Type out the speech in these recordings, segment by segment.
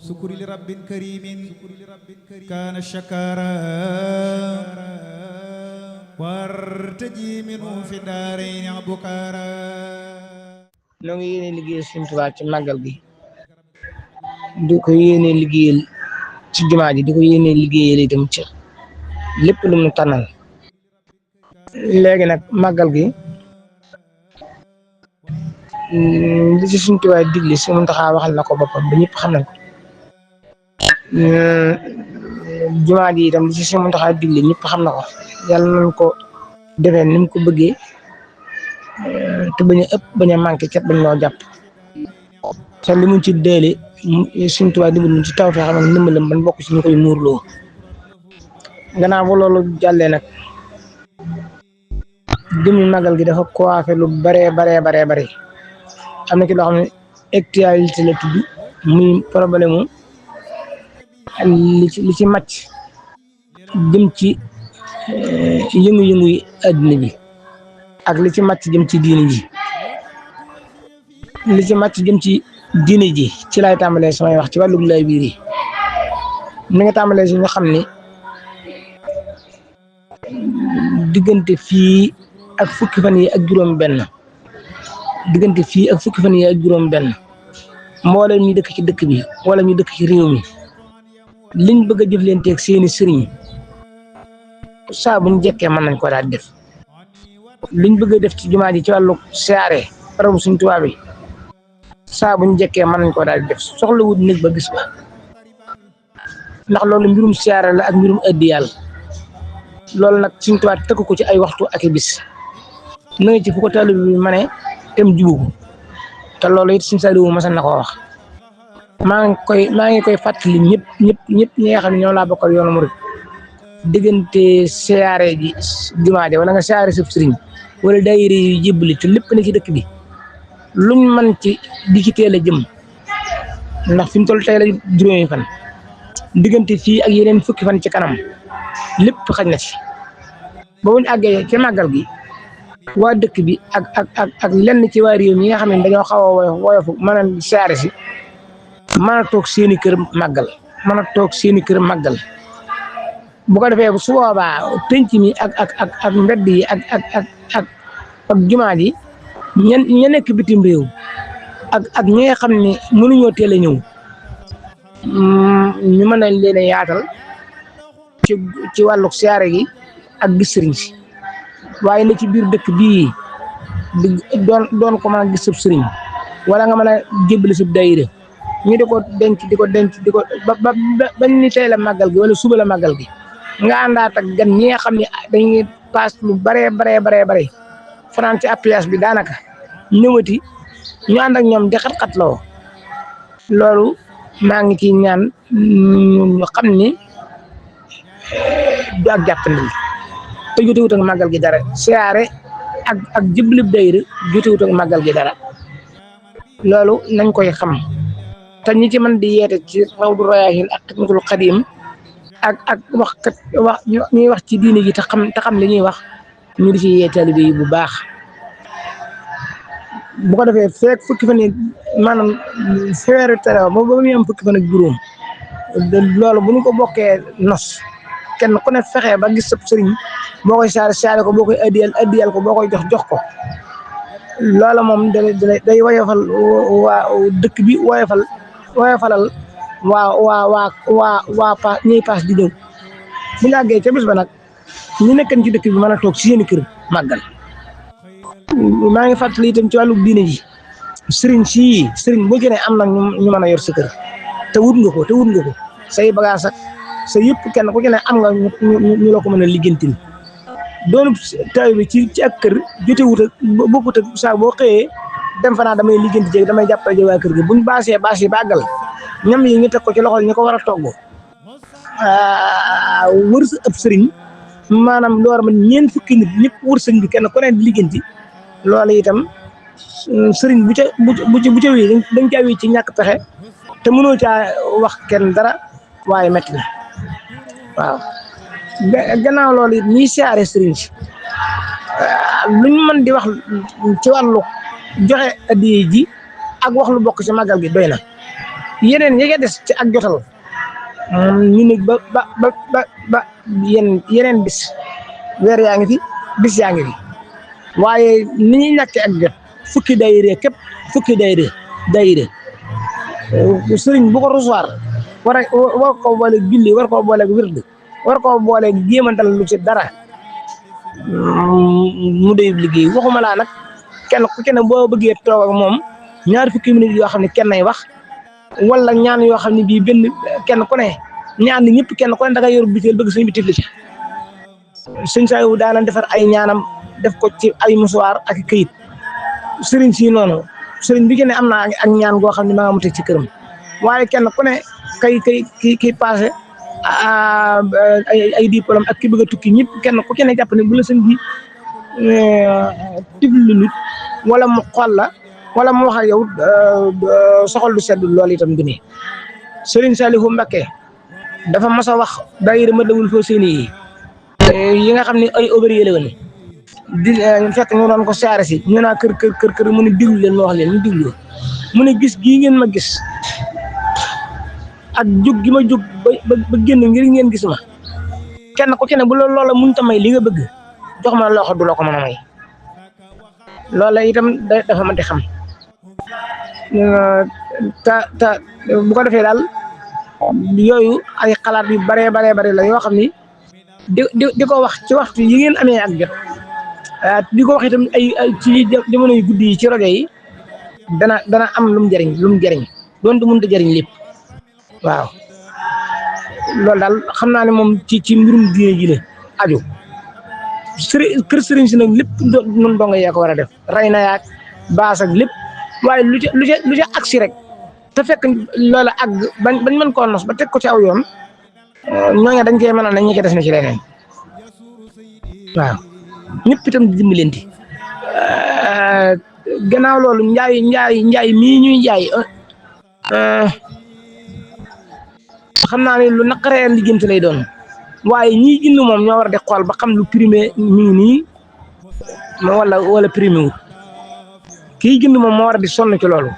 sukuri li rabbin karimin kaana shakara wartaji minu fi daarayni abukara. noo ngi yéene liggéeyal Sëriñ Tuubaa ci màggal gi di ko yéene liggéeyal ci jumaa ji di ko yéene liggéeyal itam ci lépp lu mu tànnal. léegi nag màggal gi li ci Sëriñ Tuubaa digle Sëriñ Muntaxaa waxal na ko boppam ba ñëpp xam nañ ko. jumaa ji itam li ci Sëriñ Muntaxaa digle ñëpp xam na ko. yàlla nañ ko defee ni mu ko bëggee te bañ a ëpp bañ a manqué cat bañ ñoo jàpp te li mu ci deele Sëriñ Tuubaa dimbali mu ci taw fee xam ne ndimbalam ban bokk ci ñu koy muurloo. gannaaw ba loolu jàllee nag jëmmi màggal gi dafa coiffé lu baree bare am na ci loo xam ne actualité la tudd muy problème mu li ci màcc jëm ci yëngu-yëngu yi àddina bi ak li ci màcc jëm ci diini ji li ci màcc jëm ci diini ji ci laay tàmbalee samay wax ci wàllu lay biir yi ni nga tàmbalee si nga xam ni diggante fii ak fukki fan yi ak juróom-benn mboolem ñu dëkk ci dëkk bi wala ñu dëkk ci réew mi liñ bëgg a jëflanteeg seeni sëriñ saa buñ jekkee mën nañ ko daal def liñ bëgg a def ci jumaa ji ci wàllu siyaare barabu Sëriñ Tuubaa bi saa buñ jekkee mën nañ ko daal def soxlawut nit ba bis ba ndax loolu mbirum siyaare la ak mbirum addi yàlla loolu nag Sëriñ Tuubaa tëkk ko ci ay waxtu ak i bis na nga ci fu ko taalibe bi ma ne tem jubu te loolu it Sëriñ Saaliw mas na koo wax maa ngi koy fàttali ñëpp ñi nga xam ne ñoo laa bokkal yoonu murid diggante siyaare ji jumaa ji wala nga siyaare sa sëriñ wala daayira yu jébbali te lépp na ci dëkk bi luñ mën ci di ci teel a jëm ndax fi mu toll tey la juróomi fan diggante fii ak yeneen fukki fan ci kanam lépp xaj na ci ba buñ àggee ci màggal gi waa dëkk bi ak lenn ci waa réew mi nga xam ne dañoo xaw a woyofu mën a siyaare si mën a toog seeni kër màggal bu ko defee su boobaa penc mi ak mbedd yi ak jumaa ji ña nekk bitim réew ak ñi nga xam ne mënuñoo teel a ñëw ñu mën a leen a yaatal ci wàllu siyaare gi ak gis sëriñ si waaye na ci biir dëkk bii doon ko mën a gis sab sëriñ wala nga mën a jébbali sab daayira ñu di ko denc ba ni tey la màggal gi wala suba la màggal gi nga àndaat ak gan ñi nga xam ne dañuy paas lu baree fanaan ci appuyage bi daanaka ñëwati ñu ànd ak ñoom di xat-xat loo loolu maa ngi ciy ñaan ñu xam ni du ak jàppandil te jotewut ak màggal gi dara siyaare ak jëblib dayra jotewut ak màggal gi dara loolu nañ koy xam te ñi ci mën di yeete ci Rawdu Rayaahiin ak Xidmatul Xadiim ak ñuy wax ci diine ji te xam li ñuy wax ñu di ci yee taalibe yi bu baax bu ko defee feek fukki fan yi maanaam feeru tere ba muy am fukki fan ak juróom loolu bu ñu ko bokkee nos kenn ku ne fexe ba gis sa sëriñ boo koy saare ko boo koy addiyal ko boo koy jox ko loola moom day woyofal waa dëkk bi woyofalal waa ñuy paas di ñëw bu ñu àggee ca bis ba nag ñu nekkan ci dëkk bi mën a toog ci seeni kër màggal. maa ngi fàttali itam ci wàllu diine ji sëriñ boo ci ne am na ñu mën a yor sa kër te wut nga ko say bagage ak sa yëpp kenn ku ci ne am nga ñu la ko mën a liggantil doonu taw bi ci ak kër jotewut ak bokkut ak saa boo xëyee dem fa naa damay ligganti jéeg damay jàppale ji waa kër gi buñ baasee baas yi bàggal ñam yi ñu teg ko ci loxol ñu ko war a togg wër sa ëpp sëriñ maanaam lu war a mën ñeent fukki nit ñëpp wër sëriñ bi kenn ku ne ligganti loolu itam sëriñ bu ca wii dañ caa wii ci ñàkk pexe te mënoo caa wax kenn dara waaye métti na waaw gannaaw loolu it ñiy siyaare sëriñ si luñ mën di wax ci wàllu joxe addiya ji ak wax lu bokk ci màggal gi doy na yeneen yi nga des ci ak jotal ñu ne ba yeneen bis weer yaa ngi fi bis yaa ngi fi waaye ni ñuy ñàkkee ak jot fukki daayira sëriñ bu ko recevoir war koo boole julli war koo boole wird war koo boole jéemantal lu ci dara mu doy liggéey waxuma laa nag kenn ku ci ne boo bëggee toog ak moom ñaar fukki minutes yoo xam ne kenn ay wax wala ñaan yoo xam ne bii benn kenn ku ne ñaan ñëpp kenn ku ne da nga yor biteel bëgg sëñ bi tifli ci sëñ Saliou daana defar ay ñaanam def ko ci ay musuwaar ak këyit sëriñ si noonu sëriñ bi ci ne am na ak ñaan goo xam ne maa nga mu teg ci këram waaye kenn ku ne kay passé ay diplôme ak ki bëgg a tukki ñëpp kenn ku ci ne jàpp ne bu la sëñ bi tifli nit wala mu xool la wala mu wax ak yow soxal du sedd loolu itam du ne Serigne Saliou Mbacké dafa mas a wax daayira Matlaboul Fawzayni yi nga xam ne ay ouvrier la woon di fekk ñu doon ko siyaare si ñu naa kër mu ne diglu leen ma wax leen ñu diglu mu ne gis gii ngeen ma gis ak jóg gi ma jóg ba génn ngir ngeen gis ma kenn ku ci ne bu la loola mënut a may li nga bëgg jox ma loxo du la ko mën a may loola itam dafa mën di xam ta bu ko defee daal yooyu ay xalaat yu bare la yoo xam ni di ko wax ci waxtu yi ngeen amee ak jot di ko wax itam ay ci jamono yu guddi yi ci rajo yi dana am lu mu jëriñ doonte mënut a jëriñ lépp waaw loolu daal xam naa ne moom ci mbirum diine ji la aju kër sëriñ si nag lépp nun donga yaa ko war a def rey na yaag baas ak lépp waaye lu ca agsi rek te fekk loola àgg bañ mën koo nos ba teg ko ci aw yoon ñooñu dañ koy mën a ne ñi ko des na ci leneen waaw ñëpp itam di dimbalante gannaaw loolu njaay mii ñuy jaay xam naa ne lu naqaree liggéeyante lay doon waaye ñii jënd moom ñoo war a di xool ba xam lu primé mi ngi nii wala primé wut kii jënd moom moo war a di sonn ci loolu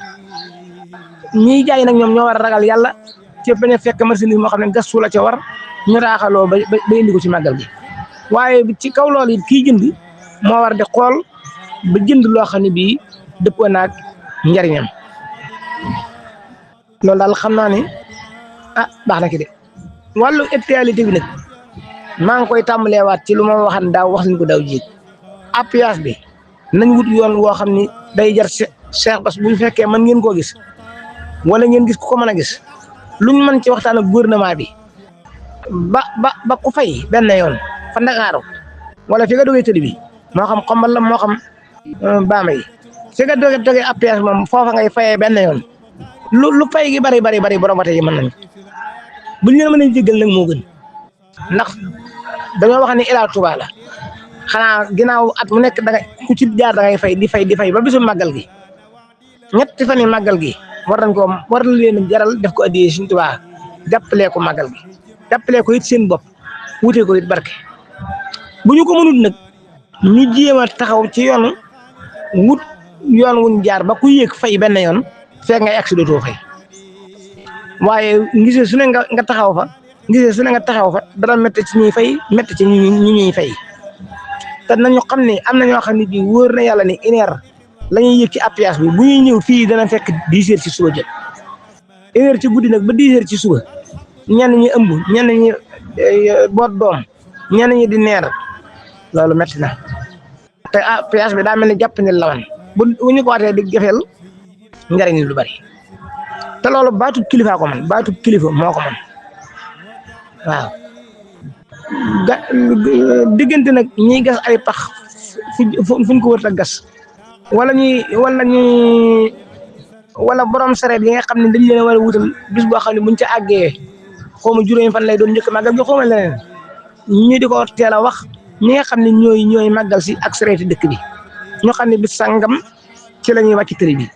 ñiy jaay nag ñoom ñoo war a ragal yàlla ci bañ a fekk marchandise moo xam ne gastu la ca war ñu raaxaloo ba indi ko ci màggal gi waaye ci kaw loolu it kii jënd moo war di xool ba jënd loo xam ne bii dëppoo naag njariñam loolu daal xam naa ne baax na ki de wàllu actualité bi nag maa ngi koy tàmbaleewaat ci lu ma waxan daaw wax nañ ko daaw jéeg appuyage bi nañ wut yoon woo xam ni day jar Cheikh Bass bu fekkee mën ngeen koo gis wala ngeen gis ku ko mën a gis luñ mën ci waxtaan ak gouvernement bi ba ku fay benn yoon fa Ndakaaru wala fi nga dogee tëdd bi moo xam xombal la moo xam baama yi fi nga dogee appuyage moom foofa ngay fayee benn yoon lu fay gi bari borom wate yi mën nañ buñ leen mën a jéggal nag moo gën ndax dañoo wax ni Ila Touba la xanaa ginnaaw at mu nekk danga ku ci jaar da ngay fay di fay ba bisu màggal gi ñetti fan yi màggal gi war na leen jaral def ko addiyee Sëriñ Touba jàppalee ko màggal gi jàppalee ko it seen bopp wutee ko it barke bu ñu ko mënut nag ñu jéem a taxaw ci yoon wuñ jaar ba ku yéeg fay benn yoon fekk ngay accident doo fay waaye ngisee su ne nga taxaw fa dara métti ci ñuy fay métti ci ñuy fay te nañu xam ne am na ñoo xam ne bii wóor na yàlla ni une heure la ñuy yëg ci appuyage bi bu ñuy ñëw fii dana fekk 10 heures ci suba jot une heure ci guddi nag ba 10 heures ci suba ñenn ñi ëmb ñenn ñi boot doom ñenn ñi di neer loolu métti na te appuyage bi daa mel ni jàpp ni lawan bu ñu ko waatee di gefeel njariñ lu bari te loolu baatub kilifa ko man baatub kilifa moo ko man waaw diggante nag ñiy gas ay pax fuñ ko wër a gas wala borom sareet yi nga xam ne dañ leen a war a wutal bis boo xam ne buñ ca àggee xaw ma juróomi fan lay doon njëkk màggal gi xaw ma leneen ñi di ko teel a wax ñi nga xam ne ñooy màggal si ak sareeti dëkk bi ñoo xam ne bis sangam ci la ñuy wàcc tëri bi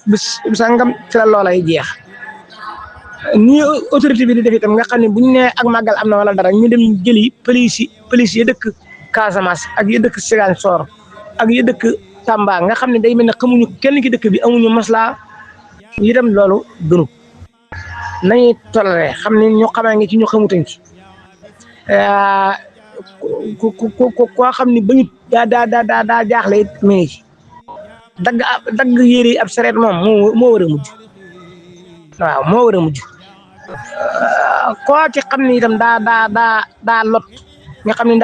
bis sangam ci la loolay jeex nii autorité bi di def itam nga xam ne bu ñu nee ak màggal am na wala dara ñu dem jëli police yi dëkk Casamance ak yi dëkk Ziguinchor ak yi dëkk Tamba nga xam ne day mel ne xamuñu kenn ki dëkk bi amuñu maslaa itam loolu gënu nañuy toléré xam ni ñu xamaa ngi ci ñu xamutan ci koo xam ni bañu daa jaaxle it mi ngi ci dagg yére ab sareet moom moo war a mujj waaw moo war a mujj koo ci xam ni itam daa lot nga xam ne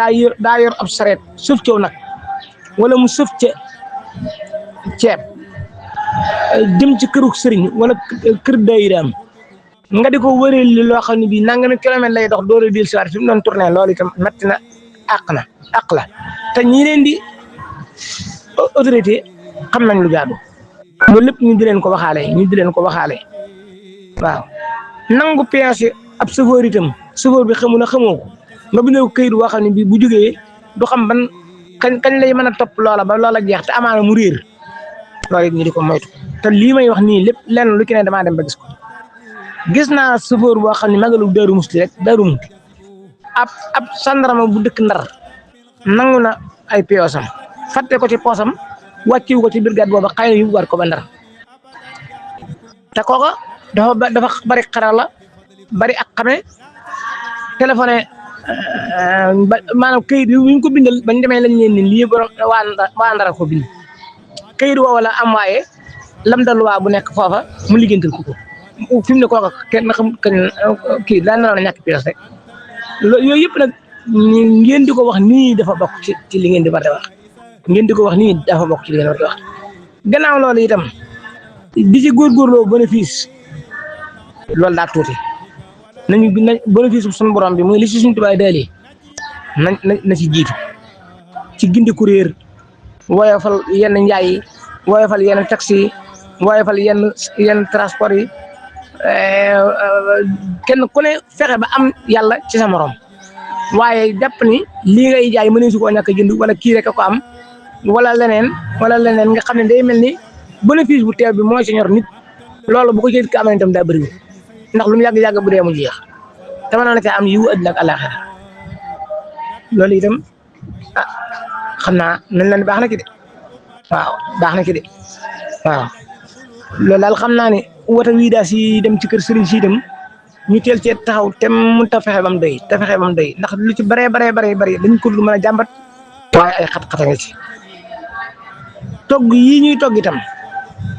daa yor ab sareet sëf caw nag wala mu sëf ca ceeb jëm ci këru sëriñ wala kër daayiraam nga di ko wëreel li loo xam ne bii nangami kilomètre lay dox doole dil siwaat fi mu doon tourné loolu itam metti na àq la te ñi leen di autorité xam nañ lu jaadu loolu lépp ñu di leen ko waxaale waaw nangu péage ab chauffeur itam chauffeur bi xamul a xamoo ko nga bindee ko këyit boo xam ne bii bu jógee du xam ban kañ lay mën a topp loola ba loola jeex te amaana mu réer loolu it ñu di ko moytu te lii may wax nii lépp lenn lu ci ne damaa dem ba gis ko gis naa chauffeur boo xam ne magalu Daaru Musti ab sandarama bu dëkk Ndar nangu na ay piyoosam fàtte ko ci poosam wàcciwu ko ci brigade booba xëy na yóbbuwaat ko ba Ndar te kooka dafa bari xarala bari ak xame téléphoné maanaam këyit yi ñu ko bindal bañ demee lañ leen ni lii borom waa Ndar ko bind këyit woo wala am waaye lam da luwaa bu nekk foofa mu liggéental ko fi mu ne kooka kenn xam kii daan na ñàkk pièce rek yooyu yëpp nag ngeen di ko wax nii dafa bokk ci li ngeen di war di wax ngeen di ko wax nii dafa bokk ci li ngeen war di wax gannaaw loolu itam di ci góorgóorloo bénéfice loolu daa tuuti nañu bénéfice suñu borom bi mooy li si suñu tubaay daali na ci jiitu ci gindi kuréer woyofal yenn njaay yi woyofal yenn taxi yi woyofal yenn transport yi kenn ku ne fexe ba am yàlla ci sa morom waaye jàpp ni lii ngay jaay mënee su koo ñàkk a jënd wala kii rek a ko am wala leneen nga xam ne day mel ni bénéfice bu teew bi moo ci ñor nit loolu bu ko ci ka amee itam daa bëri ndax lu mu yàgg bu dee mu jeex te mën na caa am yiwu àddina ak àllaaxira loolu itam xam naa nañ leen baax na ci de waaw baax na ci de waaw loolu daal xam naa ne wata wii daa si dem ci kër sëriñ si itam ñu teel cee taxaw te mu ta fexe ba mu doy ndax lu ci bëree dañ ko lu mën a jàmbat waaye ay xat-xata nga ci togg yii ñuy togg itam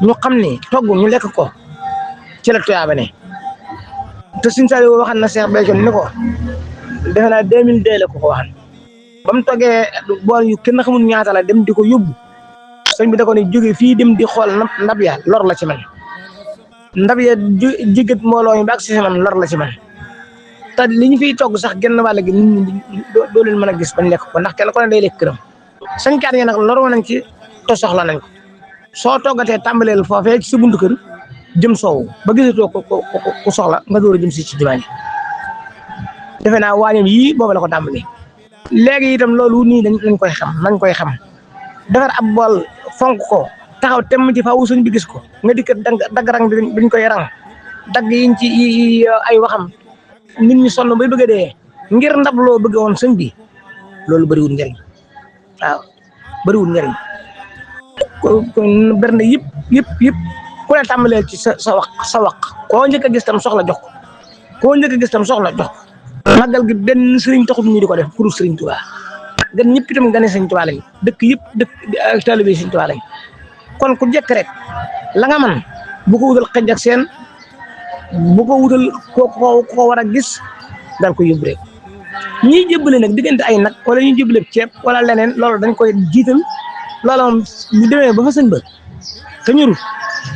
ñu xam ni togg ñu lekk ko ci la tuyaaba ne te suñ sali woo waxan na Cheikh Béthio ni ko defe naa 2002 la ko waxan ba mu toggee bool yu kenn xamul ñaata la dem di ko yóbbu sëñ bi da ko ne jóge fii dem di xool ndab ya lor la ci man ndab ya jigat mbooloo mi ba ak si man lor la ci man te li ñu fiy togg sax genn wàll gi nit ñi doo leen mën a gis bañ lekk ko ndax kenn ku ne day lekk këram sañkaat yi nag loroo nañ ci te soxla nañ ko soo toggatee tàmbaleel foofee ci sa buntu kër jëm soow ba gisatoo ku soxla nga door a jëm si ci jumaa ji defe naa waañam yii boobu la ko tàmbali léegi itam loolu nii nañ koy xam defar ab bool fonk ko taxaw temm ci faaw sëñ bi gis ko nga dikk dagg rang bi biñ koy rang dagg yiñ ci ay waxam nit ñi sonn bay bëgg a dee ngir ndab loo bëgg woon sëñ bi loolu bëriwul njëriñ waaw bëriwul njëriñ berne yëpp ku ne tàmbaleel ci sa wax koo njëkk a gis tam soxla jox ko màggal gi benn sëriñ taxut ñu di ko def pour sëriñ Tuubaa gan ñëpp itam gane sëriñ Tuubaa lañ dëkk yëpp ak taalibe sëriñ Tuubaa lañ kon ku jekk rek la nga man bu ko wutal xëj ak seen bu ko wutal ko war a gis daal ko yóbbu rek ñiy jëbbale nag diggante ay nag wala ñuy jëbbale ceeb wala leneen loolu dañ koy jiital loolu moom ñu demee ba fa sëñ ba te ñurut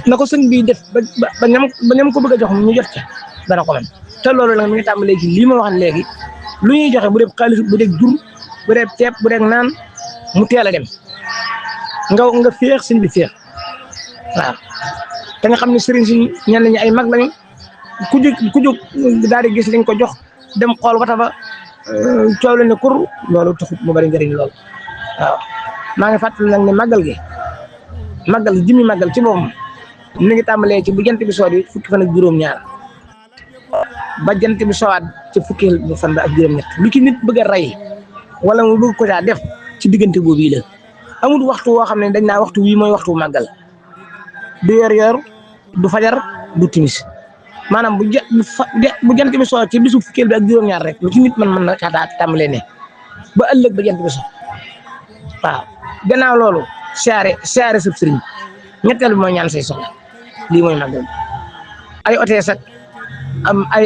na ko sëñ bi def ba ñam ko bëgg a jox ñu jot ca dana ko man te loolu nag mi ngi tàmbalee ci lii ma wax léegi lu ñuy joxe bu dee xaalis bu dee jur bu dee ceeb bu dee naan mu teel a dem nga féex sëñ bi féex waaw te nga xam ne sëriñ si ñenn ñi ay mag lañu ku jóg daal di gis liñ ko jox dem xool wata ba coow la ne kur loolu taxut mu bari njëriñ loolu waaw maa ngi fàttali nag ne màggal gi jëmmi màggal ci boppam mi ngi tàmbalee ci bu jant bi soodi fukki fan ak juróom-ñaar ba jant bi sowaat ci fukki fan ak juróom-ñett lu ci nit bëgg a rey wala mu bëgg ko caa def ci diggante boobu yi la amul waxtu woo xam ne dañ naa waxtu wii mooy waxtu màggal du yor du fajar du timis maanaam bu jant bi soo ci bisu fukkeel bi ak juróom-ñaar rek lu ci nit mën na caa tàmbalee ne ba ëllëg ba jant bi so waaw gannaaw loolu siyaare sa sëriñ ñetteel bi mooy ñaan say soxla lii mooy màggal ay otees ak am ay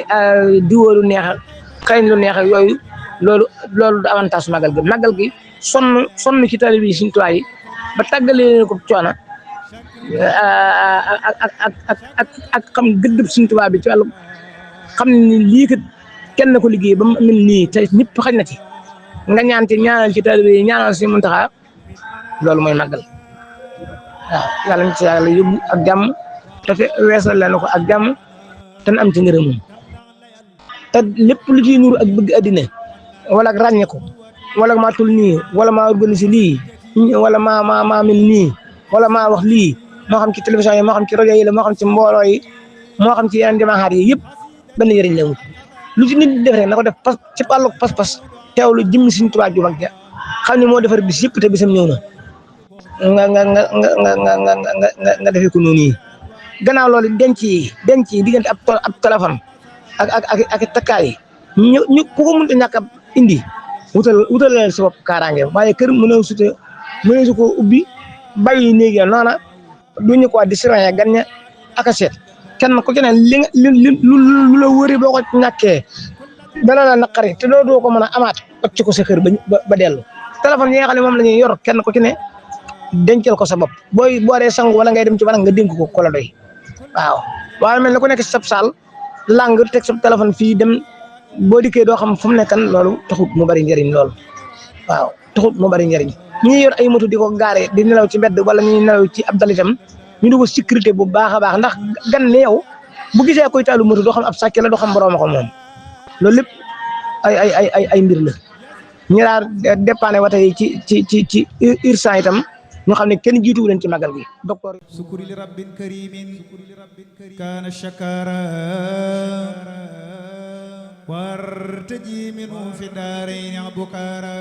diwóolu neex ak xëy lu neex ak yooyu loolu du avantage màggal gi sonn ci tali bi Sëriñ Tuubaa yi ba tàggalee leen ko coono ak xam gëddëb Sëriñ Tuubaa bi ci wàllu xam ni lii kat kenn ko liggéey ba mu mel nii te ñëpp xaj na ci nga ñaanal ci tali bi ñaanal si Muntaxa loolu mooy màggal waaw yàlla na ci yàlla yóbbu ak jàmm te weesal leen ko ak jàmm te am ci ngërëm moom te lépp lu ciy nuru ak bëgg addina wala ak ràññe ko wala maa tul nii wala maa organisé lii wala maa mel nii wala maa wax lii moo xam ci télévision yi moo xam ci rajo yi la moo xam ci mbooloo yi moo xam ci yeneen jamaxaar yi yëpp benn njëriñ la wut lu ci nit di def rek na ko def ci wàllu pas-pas teewlu jëmmi Sëriñ Tuubaa ju mag ja xam ne moo defar bis yëpp te bisam ñëw na nga defee ko noonu yi gannaaw loolu denc yi diggante ab téléphone ak takkaay yi ñu ku ko mënta ñàkk a indi wutal leen sa bopp kaaraange waaye kër mënoo su ko ubbi bàyyi néegi noona duñu ko di surveiller gan ña ak a seet kenn ku ci ne lu la wëri boo ko ñàkkee dana la naqari te doo ko mën a amaat ci ko sa kër ba dellu téléphone yi nga xam ne moom la ñuy yor kenn ku ci ne dencal ko sa bopp boo dee sangu wala ngay dem ci wanag nga dénk ko la doy waaw waaye mel na ku nekk si sab saal lang teg sa téléphone fii dem boo dikkee doo xam fu mu nekkan loolu taxut mu bari njëriñ loolu waaw taxut mu bari njëriñ ñi yor ay moto di ko gaare di nelaw ci mbedd wala ñuy nelaw ci ab dal itam ñu di ko sécurité bu baax a baax ndax gan ne yow bu gisee koy taalu moto doo xam ab sàcc la doo xam borom ko moom loolu lépp ay mbir la ñu daal dépanné wata yi ci urgence itam ñoo xam ne kenn jiituwu leen ci magal gi docteur sukuri li rabbin karimin kaana shakara wartaji minu fi daarayni bukara